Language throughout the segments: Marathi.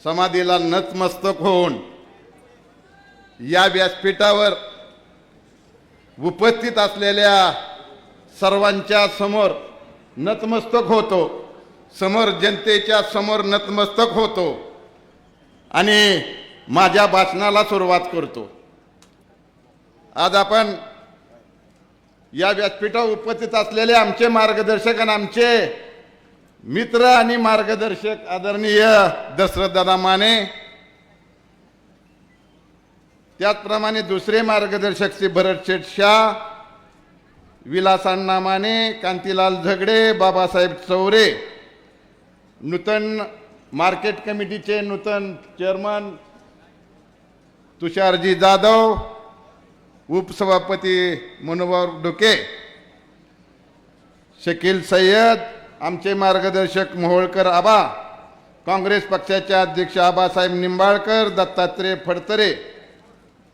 समाधीला नतमस्तक होऊन या व्यासपीठावर उपस्थित असलेल्या सर्वांच्या समोर नतमस्तक होतो, समोर जनतेच्या समोर नतमस्तक होतो आणि माझ्या भाषणाला सुरुवात करतो। आज आपण या व्यासपीठावर उपस्थित असलेले आमचे मार्गदर्शक आणि आमचे मित्र आणि मार्गदर्शक आदरणीय दशरथदादा माने, त्याचप्रमाणे दुसरे मार्गदर्शक श्री भरत शेठ शाह, विलासांना माने, कांतीलाल झगडे, बाबासाहेब चौरे, नूतन मार्केट कमिटीचे नूतन चेअरमन तुषारजी जाधव, उपसभापती मनोहर ढुके, शकील सय्यद, आमचे मार्गदर्शक मोहोळकर आबा, काँग्रेस पक्षाचे अध्यक्ष आबासाहेब निंबाळकर, दत्तात्रय फडतरे,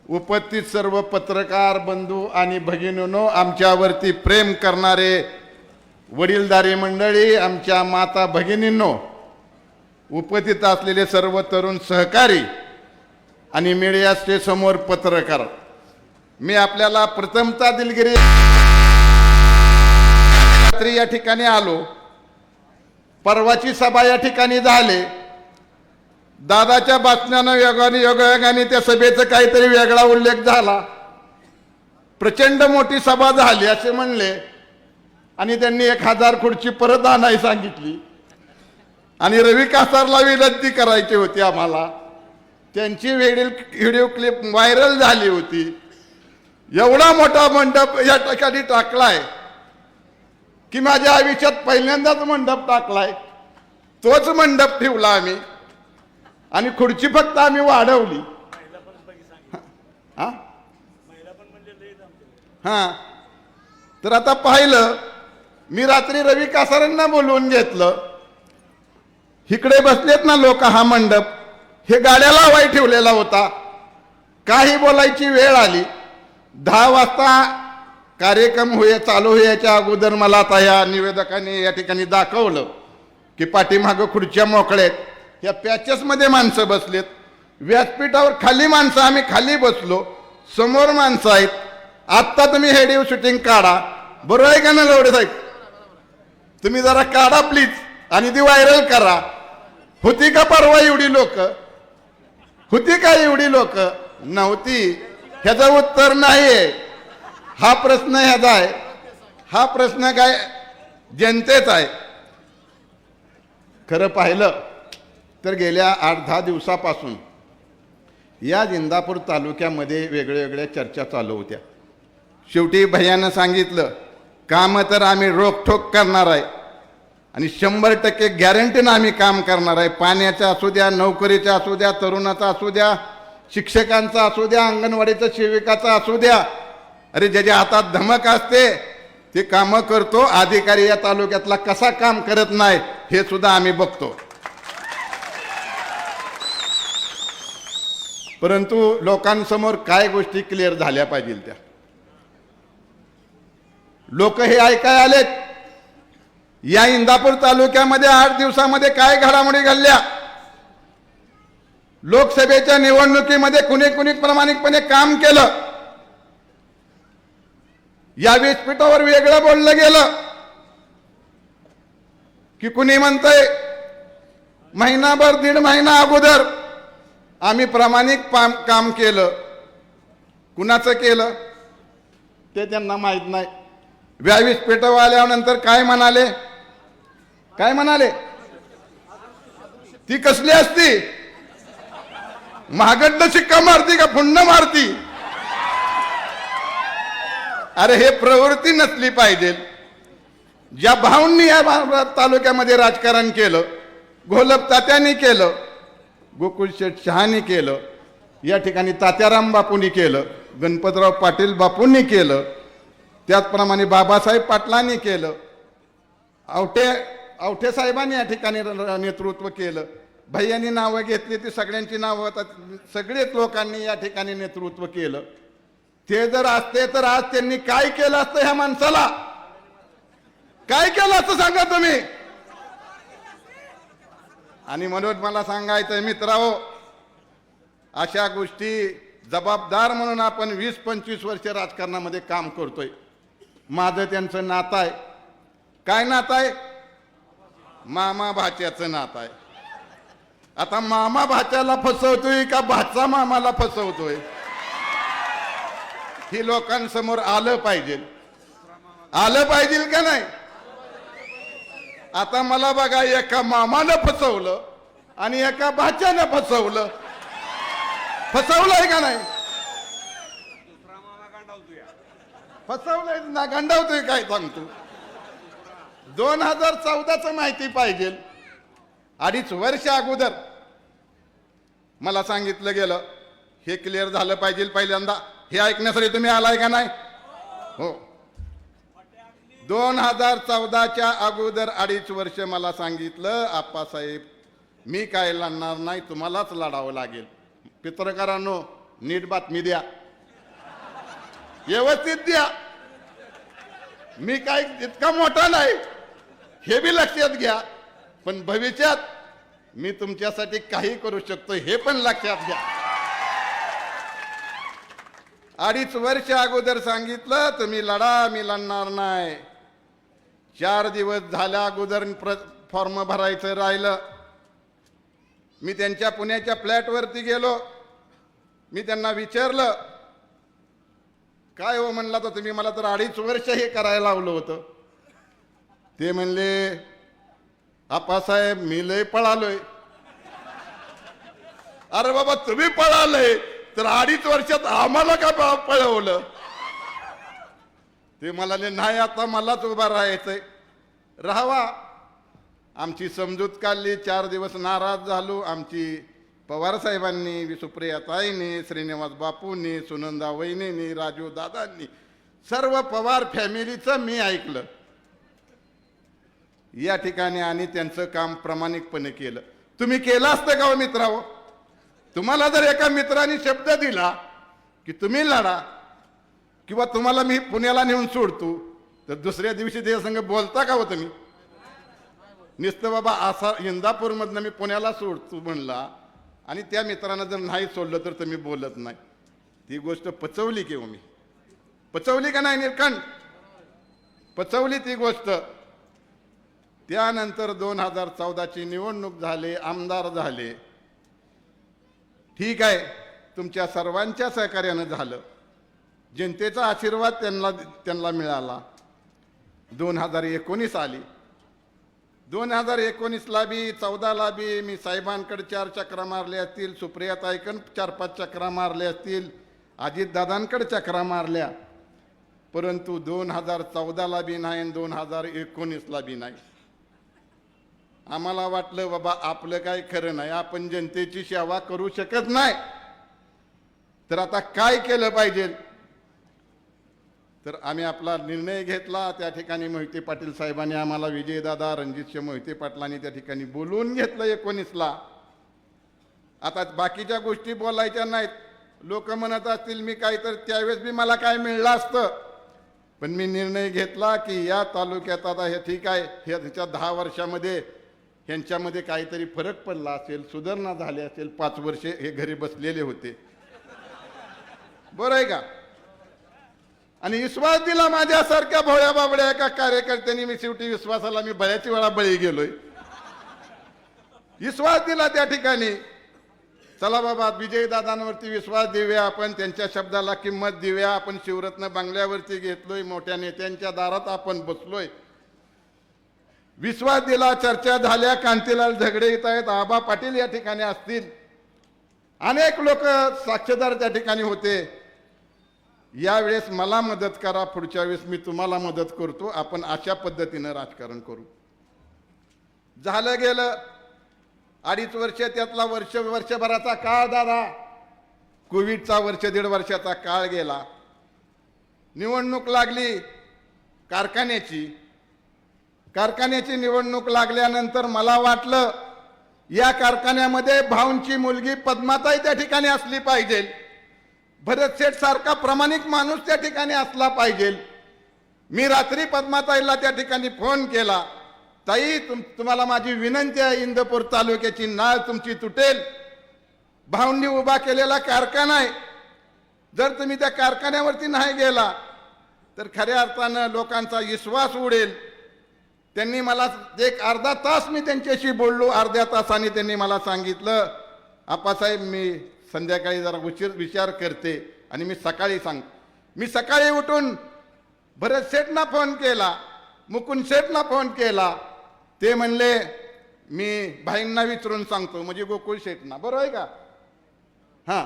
उपस्थित सर्व पत्रकार बंधू आणि भगिनींनो, आमच्यावरती प्रेम करणारे वडीलधारी मंडळी, आमच्या माता भगिनींनो, उपस्थित असलेले सर्व तरुण सहकारी आणि मीडियाचे समोर पत्रकार, मी आपल्याला प्रथमतः दिलगिरी या ठिकाणी आलो। परवाची सभा या ठिकाणी झाली, दादाच्या भाषणानं योगायोगाने त्या सभेचा काहीतरी वेगळा उल्लेख झाला, प्रचंड मोठी सभा झाली असे म्हणले आणि त्यांनी 1000 खुर्ची परत आणायला सांगितली आणि रवी कासारला विनंती करायची होती आम्हाला। त्यांची व्हिडिओ क्लिप व्हायरल झाली होती। एवढा मोठा मंडप या ठिकाणी टाकलाय की माझ्या आयुष्यात पहिल्यांदाच मंडप टाकलाय, तोच मंडप ठेवला आम्ही आणि खुर्ची फक्त आम्ही वाढवली। हा तर आता पाहिलं, मी रात्री रवी कासारांना बोलवून घेतलं, इकडे बसलेत ना लोक, हा मंडप हे गाड्या लावाय ठेवलेला होता, काही बोलायची वेळ आली, 10 वाजता कार्यक्रम चालू होण्याच्या अगोदर मला आता या निवेदकाने या ठिकाणी दाखवलं की पाठीमागं खुर्च्या मोकळ्यात, या पॅचेसमध्ये माणसं बसलेत, व्यासपीठावर खाली माणसं, आम्ही खाली बसलो, समोर माणसं आहेत। आत्ता तुम्ही हेडिओ शूटिंग काढा, बरोबर आहे का ना लवडे साहेब? तुम्ही जरा काढा प्लीज आणि ती व्हायरल करा। होती का परवा एवढी लोक? होती का एवढी लोक? नव्हती। ह्याचं उत्तर नाहीये, हा प्रश्न ह्याचा आहे, हा प्रश्न काय जनतेचा आहे। खरं पाहिलं तर गेल्या 8-10 दिवसापासून या इंदापूर तालुक्यामध्ये वेगळ्या चर्चा चालू होत्या। शेवटी भैयानं सांगितलं, काम तर आम्ही रोखठोक करणार आहे आणि 100% गॅरंटीनं आम्ही काम करणार आहे। पाण्याचं असू द्या, नोकरीचं असू द्या, तरुणाचं असू द्या, शिक्षकांचं असू द्या, अंगणवाडीचं सेविकाचं असू द्या, अरे ज्याच्या हातात धमक असते ते कामं करतो। अधिकारी या तालुक्यातला कसा काम करत नाही हे सुद्धा आम्ही बघतो। परंतु लोकांसमोर काय गोष्टी क्लिअर झाल्या पाहिजे, त्या लोक हे ऐकाय आलेत। या इंदापूर तालुक्यामध्ये 8 दिवसामध्ये काय घडामोडी घडल्या, लोकसभेच्या निवडणुकीमध्ये कुणी प्रामाणिकपणे काम केलं, या व्यासपीठावर वेगळं बोललं गेलं की कुणी म्हणतंय महिनाभर 1.5 महिना अगोदर आम्ही प्रामाणिक काम केलं, कुणाचं केलं ते त्यांना माहित नाही। व्यासपीठावर आल्यानंतर काय म्हणाले, काय म्हणाले, ती कसली असती, महागड्ड शिक्का मारती का पुन्हा मारती? अरे हे प्रवृत्ती नसली पाहिजे। ज्या भाऊंनी या तालुक्यामध्ये राजकारण केलं, घोलप तात्यांनी केलं, गोकुळ शेठ शहानी केलं, या ठिकाणी तात्याराम बापूंनी केलं, गणपतराव पाटील बापूंनी केलं, त्याचप्रमाणे बाबासाहेब पाटलांनी केलं, आवठे साहेबांनी या ठिकाणी नेतृत्व केलं, भैयांनी नावं घेतली ती सगळ्यांची नावं, सगळेच लोकांनी या ठिकाणी नेतृत्व केलं। ते जर असते तर आज त्यांनी काय केलं असतं, ह्या माणसाला काय केलं असतं सांगा तुम्ही? आणि म्हणून मला सांगायचं मित्रांनो, अशा गोष्टी जबाबदार म्हणून आपण 20-25 वर्ष राजकारणामध्ये काम करतोय. माझं त्यांचं नातं आहे. काय नातं आहे? मामा भाच्याचं नातं आहे. आता मामा भाच्याला फसवतोय का भाचा मामाला फसवतोय ही लोकांसमोर आलं पाहिजे. आलं पाहिजे का नाही? आता मला बघा, एका मामानं फसवलं आणि एका भाच्यानं फसवलं. फसवलंय का नाही? फसवलंय ना, गंडावतोय काय सांगतो. 2014च माहिती पाहिजे. 2.5 वर्ष अगोदर मला सांगितलं गेलं, हे क्लिअर झालं पाहिजे पहिल्यांदा. हे ऐकण्यासाठी तुम्ही आलाय का नाही? हो. 2014च्या अगोदर 2.5 वर्ष मला सांगितलं, आप्पासाहेब मी काय लढणार नाही, तुम्हालाच लढावं लागेल. पत्रकारांनो, नीट बातमी द्या, व्यवस्थित द्या. मी काय इतका मोठा नाही हे बी लक्षात घ्या, पण भविष्यात मी तुमच्यासाठी काही करू शकतो हे पण लक्षात घ्या. 2.5 वर्ष अगोदर सांगितलं तुम्ही लढा, मी लढणार नाही. 4 दिवस झाल्या अगोदर फॉर्म भरायचं राहिलं. मी त्यांच्या पुण्याच्या फ्लॅटवरती गेलो. मी त्यांना विचारलं, काय हो म्हणला, तर तुम्ही मला तर 2.5 वर्ष हे करायला लावलं होतं. ते म्हणले, आप्पासाहेब मी लय पळालोय. अरे बाबा, तुम्ही पळालय तर 2.5 वर्षात आम्हाला का पळवलं? ते म्हणाले, नाही आता मलाच उभा राहायचंय. राहावा. आमची समजूत काढली. 4 दिवस नाराज झालो. आमची पवार साहेबांनी, सुप्रियाताईंनी, श्रीनिवास बापूंनी, सुनंदा वहिनींनी, राजू दादांनी, सर्व पवार फॅमिलीचं मी ऐकलं या ठिकाणी आणि त्यांचं काम प्रामाणिकपणे केलं. तुम्ही केलं असतं का हो मित्रांनो? तुम्हाला जर एका मित्राने शब्द दिला की तुम्ही लढा किंवा तुम्हाला मी पुण्याला नेऊन सोडतो, तर दुसऱ्या दिवशी त्या संग बोलता का हो तुम्ही? नुसतं बाबा असा इंदापूरमधनं मी पुण्याला सोडतो म्हणला आणि त्या मित्रांना जर नाही सोडलं तर तुम्ही बोलत नाही. ती गोष्ट पचवली की हो मी? पचवली का नाही निरखंड? पचवली ती गोष्ट. त्यानंतर 2014ची निवडणूक झाली, आमदार झाले. ठीक आहे, तुमच्या सर्वांच्या सहकार्यानं झालं. जनतेचा आशीर्वाद त्यांना मिळाला. 2019 आली. 2019ला बी 14ला बी मी साहेबांकडे 4 चक्रा मारल्या असतील, सुप्रियाताईकडे 4-5 चक्रा मारल्या असतील, अजितदादांकडे चक्रा मारल्या, परंतु 2014ला बी नाही आणि 2019ला बी नाही. आम्हाला वाटलं बाबा आपलं काय खरं नाही, आपण जनतेची सेवा करू शकत नाही, तर आता काय केलं पाहिजे? तर आम्ही आपला निर्णय घेतला. त्या ठिकाणी मोहिते पाटील साहेबांनी आम्हाला, विजयदादा, रणजितसिंह मोहिते पाटलांनी त्या ठिकाणी बोलवून घेतलं 19ला. आता बाकीच्या गोष्टी बोलायच्या नाहीत. लोक म्हणत असतील मी काय, तर त्यावेळेस बी मला काय मिळलं असतं, पण मी निर्णय घेतला की या तालुक्यात आता हे ठीक आहे, ह्याच्या 10 वर्षामध्ये ह्यांच्यामध्ये काहीतरी फरक पडला असेल, सुधारणा झाली असेल. 5 वर्षे हे घरी बसलेले होते, बरं आहे का? आणि विश्वास दिला माझ्यासारख्या भोळ्या बाबड्या एका कार्यकर्त्यांनी. मी शेवटी विश्वासाला मी बऱ्याच वेळा बळी गेलोय. विश्वास दिला त्या ठिकाणी. चला बाबा, विजयदादांवरती विश्वास देऊया, आपण त्यांच्या शब्दाला किंमत देऊया. आपण शिवरत्न बंगल्यावरती घेतलोय, मोठ्या नेत्यांच्या दारात आपण बसलोय. विश्वास दिला, चर्चा झाल्या. कांतीलाल झगडे येत आहेत, आबा पाटील या ठिकाणी असतील, अनेक लोक साक्षीदार त्या ठिकाणी होते. यावेळेस मला मदत करा, पुढच्या वेळेस मी तुम्हाला मदत करतो, आपण अशा पद्धतीनं राजकारण करू. झालं गेलं 2.5 वर्ष, त्यातला वर्षभराचा काळ दादा, कोविडचा 1.5 वर्षाचा काळ गेला. निवडणूक लागली कारखान्याची निवडणूक लागल्यानंतर मला वाटलं या कारखान्यामध्ये भाऊंची मुलगी पद्माताई त्या ठिकाणी असली पाहिजे, भरत शेठ सारखा प्रामाणिक माणूस त्या ठिकाणी असला पाहिजे. मी रात्री पद्माताईला त्या ठिकाणी फोन केला ताई तुम्हाला माझी विनंती आहे, इंदापूर तालुक्याची नाळ तुमची तुटेल. भाऊंनी उभा केलेला कारखाना आहे, जर तुम्ही त्या कारखान्यावरती नाही गेला तर खऱ्या अर्थानं लोकांचा विश्वास उडेल. त्यांनी मला एक अर्धा तास मी त्यांच्याशी बोललो. अर्ध्या तासाने त्यांनी मला सांगितलं, आप्पासाहेब मी संध्याकाळी जरा विचार करते आणि मी सकाळी मी सकाळी उठून भरत शेठना फोन केला, मुकुंद शेठना फोन केला. ते म्हणले मी भाईंना विचारून सांगतो, म्हणजे गोकुळ शेठना, बरोबर आहे का? हां.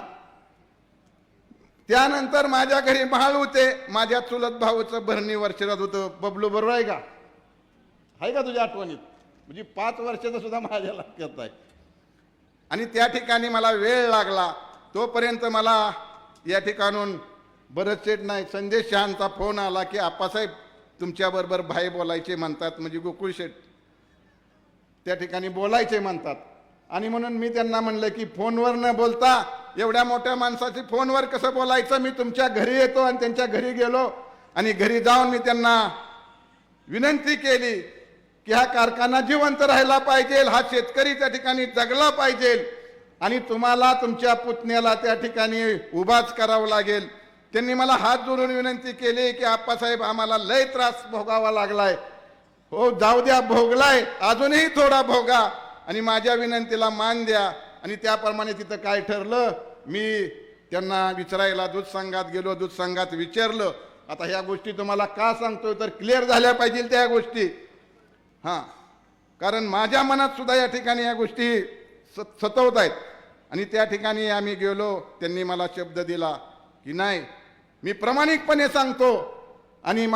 त्यानंतर माझ्या घरी महाळ होते, माझ्या चुलत भाऊचं भरणी वर्षात होतं, बबलू, बरोबर आहे का? आहे का तुझ्या आठवणीत? म्हणजे 5 वर्षाचा सुद्धा माझ्या लक्षात आहे. आणि त्या ठिकाणी मला वेळ लागला, तोपर्यंत मला या ठिकाणून बरंच शेठ नाही संदेश शहांचा फोन आला की आप्पासाहेब तुमच्याबरोबर भाई बोलायचे म्हणतात, म्हणजे गोकुळ शेठ त्या ठिकाणी बोलायचे म्हणतात. आणि म्हणून मी त्यांना म्हणलं की फोनवर न बोलता एवढ्या मोठ्या माणसाची फोनवर कसं बोलायचं, मी तुमच्या घरी येतो. आणि त्यांच्या घरी गेलो आणि घरी जाऊन मी त्यांना विनंती केली की हा कारखाना जिवंत राहिला पाहिजे, हा शेतकरी त्या ठिकाणी जगला पाहिजे आणि तुम्हाला तुमच्या पुतण्याला त्या ठिकाणी उभाच करावं लागेल. त्यांनी मला हात जोडून विनंती केली की आप्पासाहेब आम्हाला लय त्रास भोगावा लागलाय. हो जाऊ द्या, भोगलाय, अजूनही थोडा भोगा आणि माझ्या विनंतीला मान द्या. आणि त्याप्रमाणे तिथं काय ठरलं, मी त्यांना विचारायला दूध संघात गेलो, दूध संघात विचारलं. आता ह्या गोष्टी तुम्हाला का सांगतोय तर क्लिअर झाल्या पाहिजे त्या गोष्टी. हां, कारण माझ्या मनात सुद्धा या ठिकाणी या गोष्टी सतवत आहेत. आणि त्या ठिकाणी आम्ही गेलो, त्यांनी मला शब्द दिला की नाही मी प्रामाणिकपणे सांगतो. आणि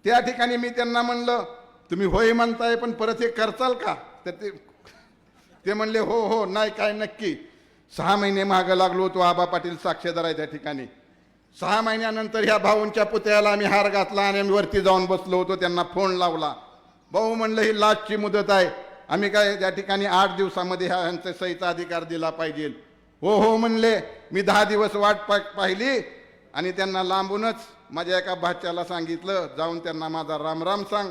त्या ठिकाणी मी त्यांना म्हणलं तुम्ही होय म्हणताय पण परत हे करचाल का? तर ते म्हणले हो हो, नाही काय नक्की. 6 महिने मागं लागलो, तो आबा पाटील साक्षीदार आहे त्या ठिकाणी. 6 महिन्यानंतर ह्या भाऊंच्या पुतळ्याला आम्ही हार घातला आणि आम्ही वरती जाऊन बसलो होतो. त्यांना फोन लावला, भाऊ म्हणलं ही लास्टची मुदत आहे, आम्ही काय त्या ठिकाणी 8 दिवसामध्ये ह्यांचा सहीचा अधिकार दिला पाहिजे. हो हो म्हणले. मी 10 दिवस वाट पाहिली आणि त्यांना लांबूनच माझ्या एका भाच्याला सांगितलं, जाऊन त्यांना माझा रामराम सांग,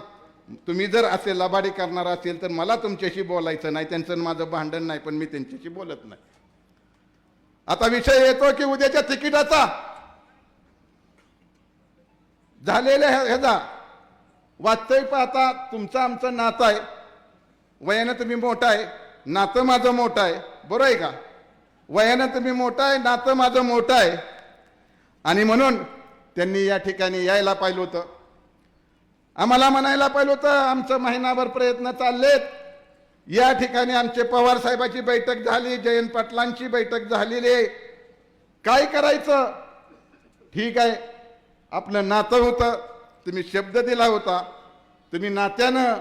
तुम्ही जर असे लबाडी करणार असेल तर मला तुमच्याशी बोलायचं नाही, त्यांचं माझं भांडण नाही, पण मी त्यांच्याशी बोलत नाही. आता विषय येतो की उद्याच्या तिकिटाचा झालेल्या ह्याचा वाचतोय. पाहता तुमचं आमचं नातं आहे, वयानं तुम्ही मोठं आहे, नातं माझं मोठं आहे, बरोबर आहे का? वयानं तुम्ही मोठं आहे, नातं माझं मोठं आहे. आणि म्हणून त्यांनी या ठिकाणी यायला पाहिलं होतं, आम्हाला म्हणायला पाहिलं होतं. आमचं महिनाभर प्रयत्न चाललेत. या ठिकाणी आमचे पवार साहेबाची बैठक झाली, जयंत पाटलांची बैठक झालेली आहे. काय करायचं? ठीक आहे, आपलं नातं होतं, तुम्ही शब्द दिला होता, तुम्ही नात्यानं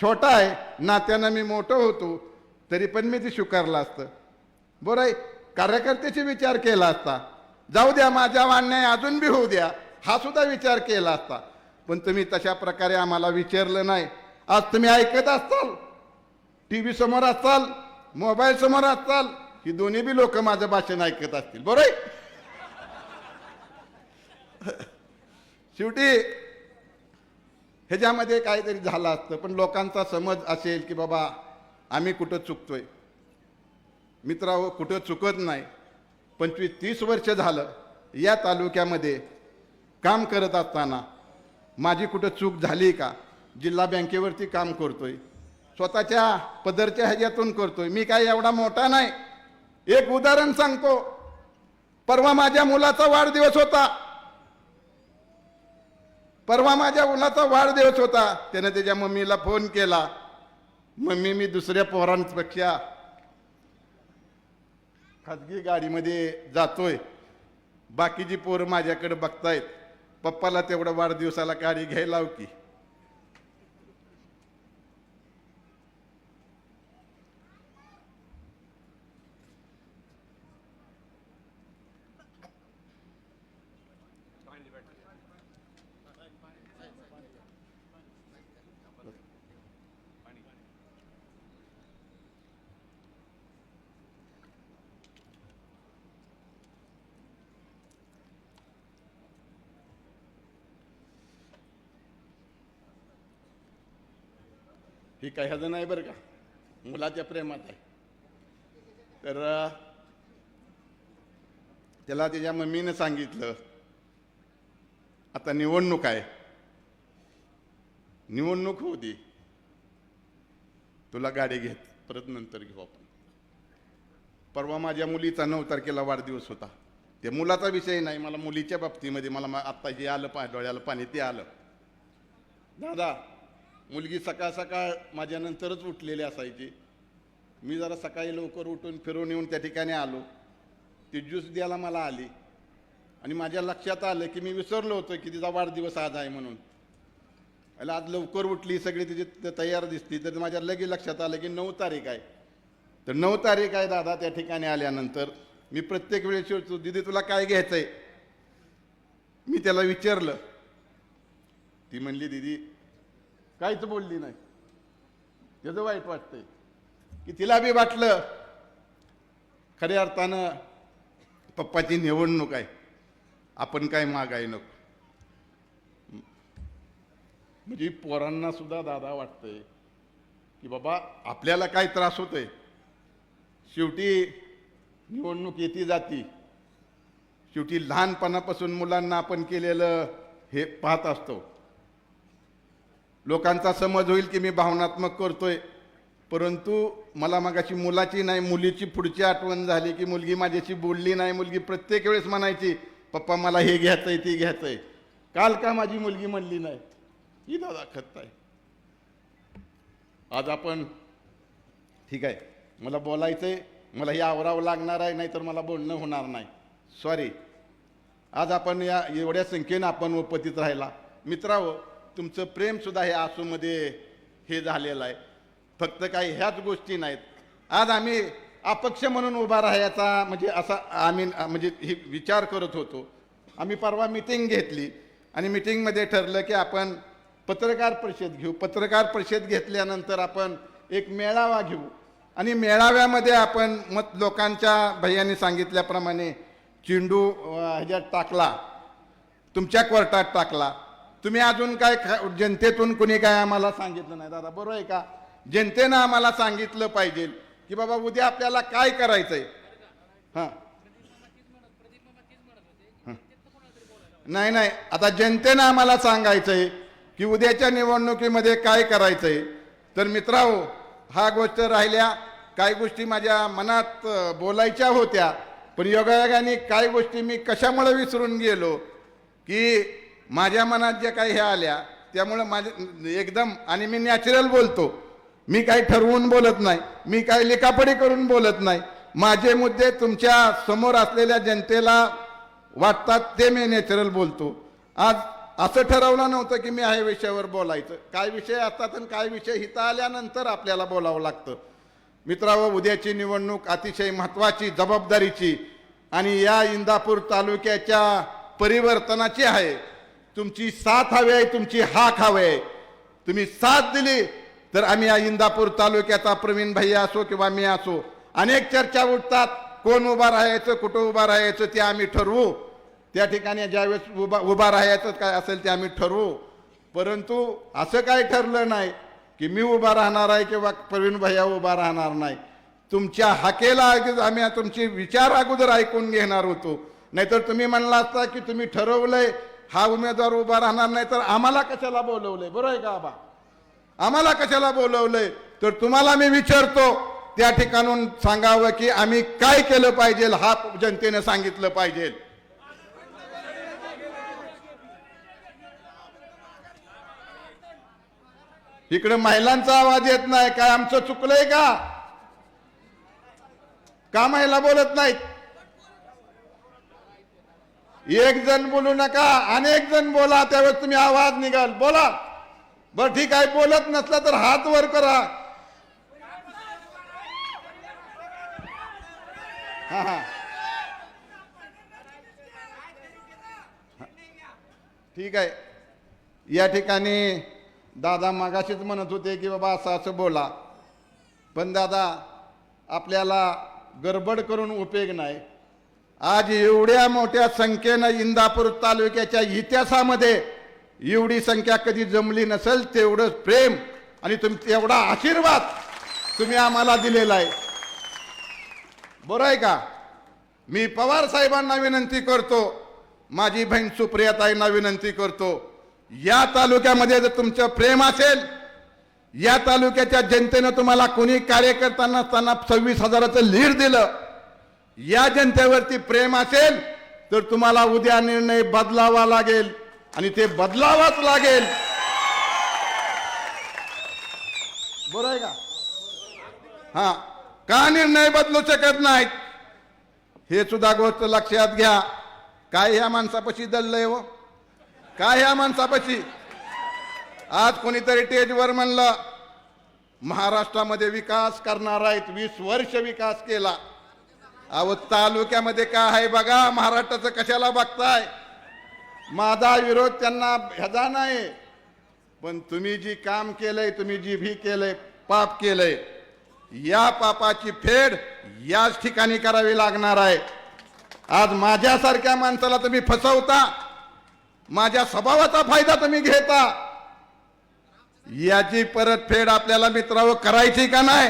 छोटा आहे, नात्यानं मी मोठं होतो, तरी पण मी ते स्वीकारलं असतं, बरं आहे. कार्यकर्त्याची विचार केला असता, जाऊ द्या माझ्या अन्याय अजून बी होऊ द्या, हा सुद्धा विचार केला असता. पण तुम्ही तशा प्रकारे आम्हाला विचारलं नाही. आज तुम्ही ऐकत असताल, टी व्ही समोर असाल, मोबाईल समोर असाल, ही दोन्ही बी लोक माझं भाषण ऐकत असतील, बरोबर आहे. शेवटी ह्याच्यामध्ये काहीतरी झालं असतं, पण लोकांचा समज असेल की बाबा आम्ही कुठं चुकतोय. मित्रांनो, कुठं चुकत नाही. 25-30 वर्ष झालं या तालुक्यामध्ये काम करत असताना माझी कुठं चूक झाली का? जिल्हा बँकेवरती काम करतोय, स्वतःच्या पदरच्या ह्याच्यातून करतोय, मी काय एवढा मोठा नाही. एक उदाहरण सांगतो. परवा माझ्या मुलाचा वाढदिवस होता, त्याने त्याच्या मम्मीला फोन केला, मम्मी मी दुसऱ्या पोरांपेक्षा खाजगी गाडीमध्ये जातोय, बाकीची पोरं माझ्याकडे बघतायत, पप्पाला तेवढं वाढदिवसाला गाडी घ्यायला लाव की. ही काही ह्याचं नाही बरं का, मुलाच्या प्रेमात आहे. तर त्याला त्याच्या मम्मीनं सांगितलं, आता निवडणूक आहे, निवडणूक होऊ दे, तुला गाडी घेत, परत नंतर घेऊ आपण. परवा माझ्या मुलीचा 9 तारखेला वाढदिवस होता. ते मुलाचा विषय नाही, मला मुलीच्या बाबतीमध्ये मला आत्ता जे आलं डोळ्याला पाणी ते आलं. दादा, मुलगी सकाळ सकाळ माझ्यानंतरच उठलेली असायची. मी जरा सकाळी लवकर उठून फिरून येऊन त्या ठिकाणी आलो. ती ज्यूस द्यायला मला आली आणि माझ्या लक्षात आलं की मी विसरलो होतो की तिचा वाढदिवस आज आहे म्हणून. आज लवकर उठली, सगळी तिची तयार दिसती, तर माझ्या लगेच लक्षात आलं की 9 तारीख आहे. तर 9 तारीख आहे दादा. त्या ठिकाणी आल्यानंतर मी प्रत्येक वेळेस विचारतो, दीदी तुला काय घ्यायचंय? मी त्याला विचारलं, ती म्हणली दीदी काहीच बोलली नाही. त्याचं वाईट वाटतंय की तिला बी वाटलं खऱ्या अर्थानं पप्पाची निवडणूक आहे, आपण काय मागाय नको. म्हणजे पोरांना सुद्धा दादा वाटतंय की बाबा आपल्याला काय त्रास होतोय, शेवटी निवडणूक येती जाती, शेवटी लहानपणापासून मुलांना आपण केलेलं हे पाहत असतो. लोकांचा समज होईल की मी भावनात्मक करतोय, परंतु मला मगाशी मुलाची नाही मुलीची पुढची आठवण झाली की मुलगी माझ्याशी बोलली नाही. मुलगी प्रत्येक वेळेस म्हणायची, पप्पा मला हे घ्यायचंय ते घ्यायचंय. काल का माझी मुलगी म्हणली नाही? ही दादा खत आहे. आज आपण ठीक आहे, मला बोलायचंय, मला हे आवरावं लागणार आहे, नाहीतर मला बोलणं होणार नाही, सॉरी. आज आपण या एवढ्या संख्येनं आपण उपस्थित राहिला. मित्रांनो, तुमचं प्रेमसुद्धा हे आसूमध्ये हे झालेलं आहे. फक्त काही ह्याच गोष्टी नाहीत. आज आम्ही अपक्ष म्हणून उभा राहायचा म्हणजे असा आम्ही म्हणजे हे विचार करत होतो. आम्ही परवा मिटिंग घेतली आणि मिटिंगमध्ये ठरलं की आपण पत्रकार परिषद घेऊ. पत्रकार परिषद घेतल्यानंतर आपण एक मेळावा घेऊ आणि मेळाव्यामध्ये आपण मत लोकांच्या भैयाने सांगितल्याप्रमाणे चेंडू ह्याच्यात टाकला, तुमच्या कोर्टात टाकला. तुम्ही अजून काय जनतेतून कुणी काय आम्हाला सांगितलं नाही. दादा बरोबर आहे का? जनतेनं आम्हाला सांगितलं पाहिजे की बाबा उद्या आपल्याला काय करायचंय. हां नाही, आता जनतेनं आम्हाला सांगायचंय की उद्याच्या निवडणुकीमध्ये काय करायचंय. तर मित्रांनो, हा गोष्ट राहिल्या, काही गोष्टी माझ्या मनात बोलायच्या होत्या, पण योगायोगाने काही गोष्टी मी कशामुळे विसरून गेलो की माझ्या मनात ज्या काही ह्या आल्या त्यामुळं माझे एकदम, आणि मी नॅचरल बोलतो, मी काही ठरवून बोलत नाही, मी काही लिखापडी करून बोलत नाही. माझे मुद्दे तुमच्या समोर असलेल्या जनतेला वाटतात ते मी नॅचरल बोलतो. आज असं ठरवलं नव्हतं की मी ह्या विषयावर बोलायचं. काय विषय असतात आणि काय विषय हिता आल्यानंतर आपल्याला बोलावं लागतं. मित्रांनो, उद्याची निवडणूक अतिशय महत्त्वाची, जबाबदारीची आणि या इंदापूर तालुक्याच्या परिवर्तनाची आहे. तुमची साथ हवी आहे, तुमची हाक हवी आहे. तुम्ही साथ दिली तर आम्ही या इंदापूर तालुक्याचा प्रवीण भैया असो किंवा मी असो, अनेक चर्चा उठतात, कोण उभा राहायचं, कुठं उभा राहायचं ते आम्ही ठरवू. त्या ठिकाणी ज्यावेळेस उभा राहायचं काय असेल ते आम्ही ठरवू. परंतु असं काय ठरलं नाही की मी उभा राहणार आहे किंवा प्रवीण भैया उभा राहणार नाही. तुमच्या हाकेला आम्ही तुमचे विचार अगोदर ऐकून घेणार होतो. नाहीतर तुम्ही म्हणला असता की तुम्ही ठरवलंय हा उमेदवार उभा राहणार नाही तर आम्हाला कशाला बोलवलंय? बरोबर आहे का आबा? आम्हाला कशाला बोलवलंय? तर तुम्हाला मी विचारतो, त्या ठिकाणून सांगावं की आम्ही काय केलं पाहिजे, हा जनतेने सांगितलं पाहिजे. इकडे महिलांचा आवाज येत नाही. काय आमचं चुकलंय का? का महिला बोलत नाहीत? एक जण बोलू नका, अनेक जण बोला, त्यावेळेस तुम्ही आवाज निघाल. बोला. बरं ठीक आहे, बोलत नसलं तर हात वर करा. हा ठीक आहे. या ठिकाणी दादा मागाशीच म्हणत होते की बाबा असं असं बोला, पण दादा आपल्याला गडबड करून उपयोग नाही. आज एवढ्या मोठ्या संख्येनं इंदापूर तालुक्याच्या इतिहासामध्ये एवढी संख्या कधी जमली नसेल, तेवढं प्रेम आणि तुमचा एवढा आशीर्वाद तुम्ही आम्हाला दिलेला आहे. बरं आहे का? मी पवार साहेबांना विनंती करतो, माझी बहीण सुप्रियाताईंना विनंती करतो, या तालुक्यामध्ये जर तुमचं प्रेम असेल, या तालुक्याच्या जनतेनं तुम्हाला कोणी कार्यकर्त्यांना असताना 26,000चं लीड दिलं, या जनतेवरती प्रेम असेल तर तुम्हाला उद्या निर्णय बदलावा लागेल आणि ते बदलावाच लागेल. बरं आहे का? हा, का निर्णय बदलू शकत नाहीत हे सुद्धा गोष्ट लक्षात घ्या. काय ह्या माणसापाशी दडलंय हो? काय ह्या माणसापाशी? आज कोणीतरी स्टेजवर म्हणलं महाराष्ट्रामध्ये विकास करणार आहेत, 20 वर्ष विकास केला. अहो तालुक्यामध्ये काय आहे बघा, महाराष्ट्राचं कशाला बघताय? माझा विरोध त्यांना ह्याचा नाही, पण तुम्ही जी काम केलंय, तुम्ही जी भी केलंय, पाप केलंय, या पापाची फेड याच ठिकाणी करावी लागणार आहे. आज माझ्यासारख्या माणसाला तुम्ही फसवता, माझ्या स्वभावाचा फायदा तुम्ही घेता, याची परतफेड आपल्याला मित्रांनो करायची का नाही?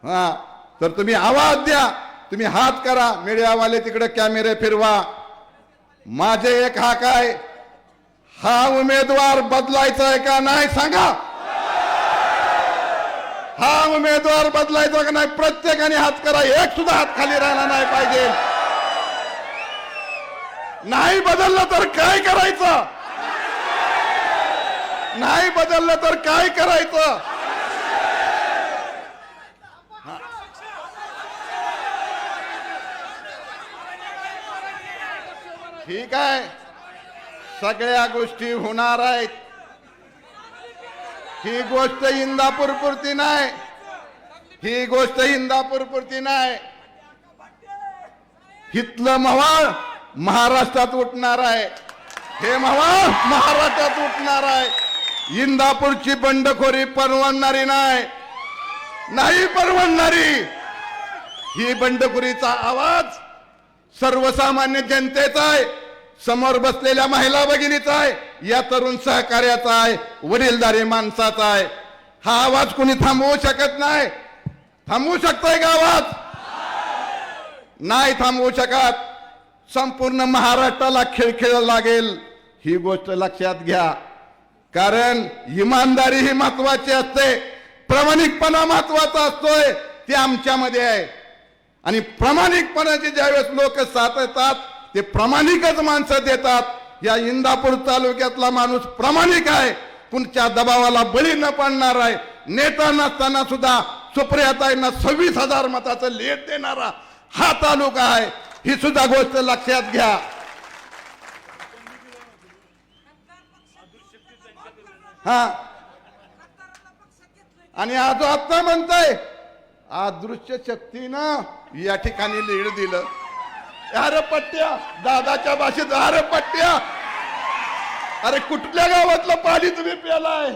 हा, तर तुम्ही आवाज द्या, तुम्ही हात करा, मीडियावाले तिकडे कॅमेरे फिरवा. माझे एक हाक आहे, हा उमेदवार बदलायचा आहे का नाही सांगा? हा उमेदवार बदलायचा का नाही? प्रत्येकाने हात करा, एक सुद्धा हात खाली राहिला नाही पाहिजे. नाही बदललं तर काय करायचं? नाही बदललं तर काय करायचं? ठीक आहे, सगळ्या गोष्टी होणार आहेत. ही गोष्ट इंदापूर पुरती नाही, ही गोष्ट इंदापूर पुरती नाही. हितलं मवाळ महाराष्ट्रात उठणार आहे, हे मवाळ महाराष्ट्रात उठणार आहे. इंदापूरची बंडखोरी परवडणारी नाही, नाही परवडणारी. ही बंडखोरीचा आवाज सर्वसामान्य जनतेचा आहे, समोर बसलेल्या महिला भगिनीचा आहे, या तरुण सहकार्याचा आहे, वडीलधारी माणसाचा आहे. हा आवाज कोणी थांबवू शकत नाही. थांबवू शकतोय का आवाज? नाही थांबवू शकत. संपूर्ण महाराष्ट्राला खिळखिळ लागेल, ही गोष्ट लक्षात घ्या. कारण इमानदारी ही महत्वाची असते, प्रामाणिकपणा महत्वाचा असतोय, ते आमच्यामध्ये आहे. आणि प्रामाणिकपणाचे ज्यावेळेस लोक साथ येतात, ते प्रामाणिकच माणसं देतात. या इंदापूर तालुक्यातला माणूस प्रामाणिक आहे, कुणच्या दबावाला बळी न पडणार आहे. नेता नसताना सुद्धा सुप्रियाताईंना 26,000 मताचं लीड देणारा हा तालुका आहे, ही सुद्धा गोष्ट लक्षात घ्या. हा, आणि आज आता म्हणताय अदृश्य शक्तीनं या ठिकाणी लीड दिलं. अरे पट्ट्या, दादाच्या भाषेत अरे पट्ट्या, अरे कुठल्या गावातलं पाणी तुम्ही प्यालाय?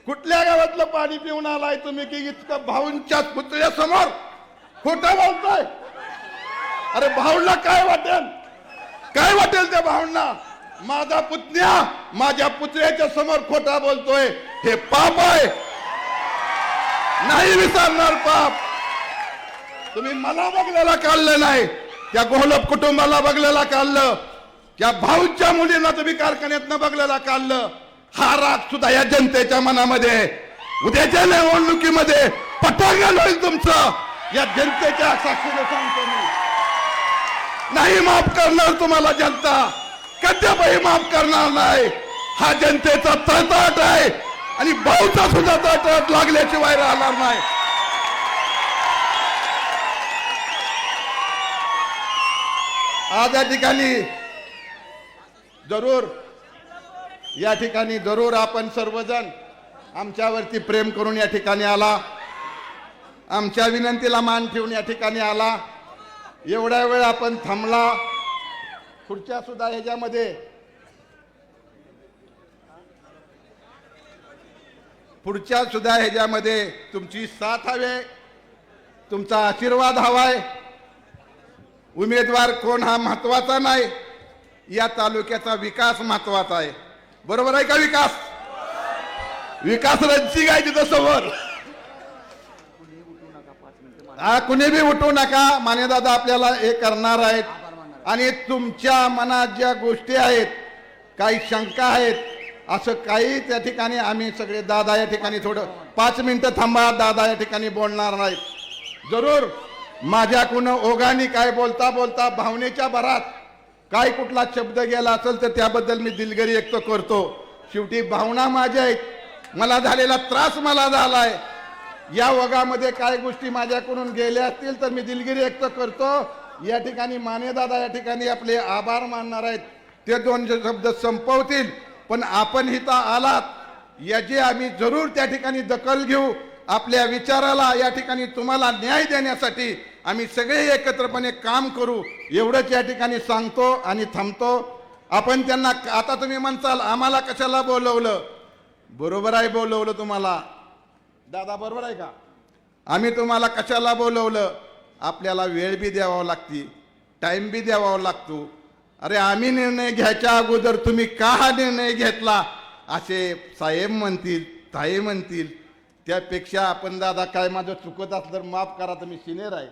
कुठल्या गावातलं पाणी पिऊन आलाय तुम्ही की इतकं भाऊंच्या पुतळ्यासमोर खोटं बोलताय? अरे भाऊंना काय वाटेल? काय वाटेल त्या भाऊंना? माझा पुतण्या माझ्या पुतळ्याच्या समोर खोटा बोलतोय, हे पाप आहे, नाही विसरणार पाप. तुम्ही मला बघलेला काढलं नाही, त्या गोहलप कुटुंबाला बघलेला काढलं, त्या भाऊच्या मुलींना तुम्ही कारखान्यातनं बघलेला काढलं. हा राग सुद्धा या जनतेच्या मनामध्ये, उद्याच्या निवडणुकीमध्ये पटांगण होईल तुमचं. या जनतेच्या साक्षीने सांगतो मी, नाही माफ करणार तुम्हाला जनता, कधीही माफ करणार नाही. हा जनतेचा तळतळाट आहे आणि भाऊचा सुद्धा तळतळाट लागल्याशिवाय राहणार नाही. आज या ठिकाणी जरूर, या ठिकाणी जरूर आपण सर्वजण आमच्यावरती प्रेम करून या ठिकाणी आला, आमच्या विनंतीला मान ठेवून या ठिकाणी आला. एवढ्या वेळ आपण थांबला. पुढच्या सुद्धा ह्याच्यामध्ये तुमची साथ हवे, तुमचा आशीर्वाद हवाय. उमेदवार कोण हा महत्वाचा नाही, या तालुक्याचा विकास महत्वाचा आहे. बरोबर आहे का? विकास विकास रंची काय तिथं समोर. कुणी बी उठू नका. माने दादा आपल्याला हे करणार आहेत आणि तुमच्या मनात ज्या गोष्टी आहेत, काही शंका आहेत, असं काही त्या ठिकाणी आम्ही सगळे दादा या ठिकाणी थोडं 5 मिनिटं थांबा. दादा या ठिकाणी बोलणार नाहीत. जरूर माझ्याकडून ओघाने काय बोलता बोलता भावनेच्या भरात काय कुठला शब्द गेला असेल तर त्याबद्दल मी दिलगिरी व्यक्त करतो. शेवटी भावना माझ्या आहेत. मला झालेला त्रास मला झालाय. या ओघामध्ये काय गोष्टी माझ्याकडून गेल्या असतील तर मी दिलगिरी व्यक्त करतो. या ठिकाणी माने दादा या ठिकाणी आपले आभार मानणार आहेत. ते 2 शब्द संपवतील. पण आपण इथं आलात याची आम्ही जरूर त्या ठिकाणी दखल घेऊ. आपल्या विचाराला या ठिकाणी तुम्हाला न्याय देण्यासाठी आम्ही सगळे एकत्रपणे काम करू एवढंच या ठिकाणी सांगतो आणि थांबतो. आपण त्यांना आता तुम्ही म्हणताल आम्हाला कशाला बोलवलं. बरोबर आहे, बोलवलं तुम्हाला दादा, बरोबर आहे का? आम्ही तुम्हाला कशाला बोलवलं? आपल्याला वेळ बी द्यावा लागती, टाइम बी द्यावा लागतो. अरे आम्ही निर्णय घ्यायच्या अगोदर तुम्ही का हा निर्णय घेतला असे साहेब म्हणतील, ताई म्हणतील. त्यापेक्षा आपण दादा काय माझं चुकत असलं माफ करा, तर मी सिनियर आहे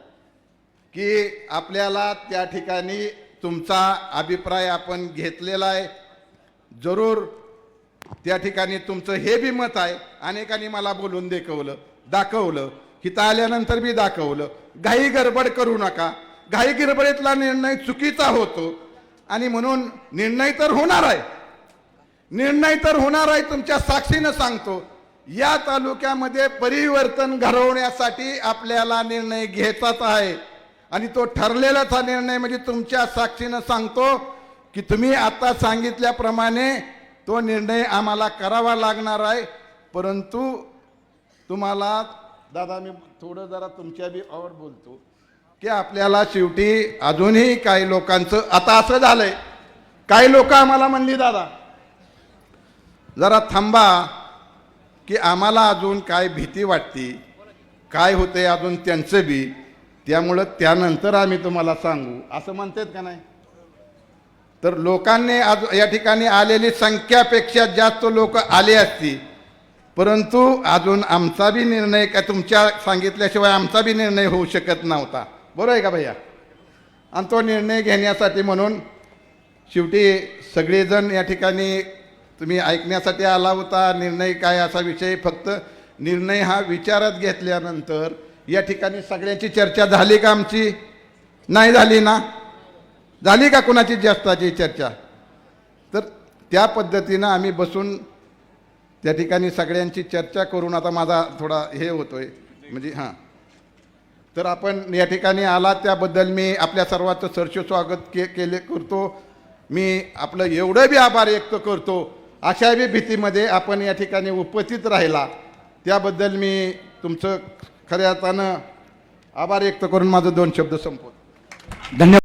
की आपल्याला त्या ठिकाणी तुमचा अभिप्राय आपण घेतलेला आहे. जरूर त्या ठिकाणी तुमचं हे बी मत आहे. अनेकांनी मला बोलून दाखवलं इथं आल्यानंतर बी दाखवलं. घाई गडबड करू नका. घाई गडबडीतला निर्णय चुकीचा होतो आणि म्हणून निर्णय तर होणार आहे, तुमच्या साक्षीनं सांगतो. या तालुक्यामध्ये परिवर्तन घडवण्यासाठी आपल्याला निर्णय घ्यायचाच आहे आणि तो ठरलेलाच हा निर्णय. म्हणजे तुमच्या साक्षीनं सांगतो की तुम्ही आता सांगितल्याप्रमाणे तो निर्णय आम्हाला करावा लागणार आहे. परंतु तुम्हाला दादा मी थोडं जरा तुमच्या बी आवड बोलतो की आपल्याला शेवटी अजूनही काही लोकांचं आता असं झालंय, काही लोक आम्हाला म्हणली दादा जरा थांबा की आम्हाला अजून काय भीती वाटते, काय होते अजून त्यांचं बी, त्यामुळं त्यानंतर आम्ही तुम्हाला सांगू असं म्हणतात का नाही. तर लोकांनी आज या ठिकाणी आलेली संख्यापेक्षा जास्त लोक आले असती, परंतु अजून आमचा बी निर्णय काय तुमच्या सांगितल्याशिवाय आमचा बी निर्णय होऊ शकत नव्हता. बरोबर आहे का भैया? आणि तो निर्णय घेण्यासाठी म्हणून शेवटी सगळेजण या ठिकाणी तुम्ही ऐकण्यासाठी आला होता. निर्णय काय असा विषय, फक्त निर्णय हा विचारात घेतल्यानंतर या ठिकाणी सगळ्यांची चर्चा झाली का? आमची नाही झाली ना? झाली का कुणाची जास्ताची चर्चा? तर त्या पद्धतीनं आम्ही बसून त्या ठिकाणी सगळ्यांची चर्चा करून आता माझा थोडा हे होतोय म्हणजे हां. तर आपण या ठिकाणी आला त्याबद्दल मी आपल्या सर्वांचं सरसे स्वागत करतो. मी आपलं एवढं बी आभार व्यक्त करतो. अशा बी भीतीमध्ये आपण या ठिकाणी उपस्थित राहिला त्याबद्दल मी तुमचं खऱ्या अर्थानं आभार व्यक्त करून माझं 2 शब्द संपवतो. धन्यवाद.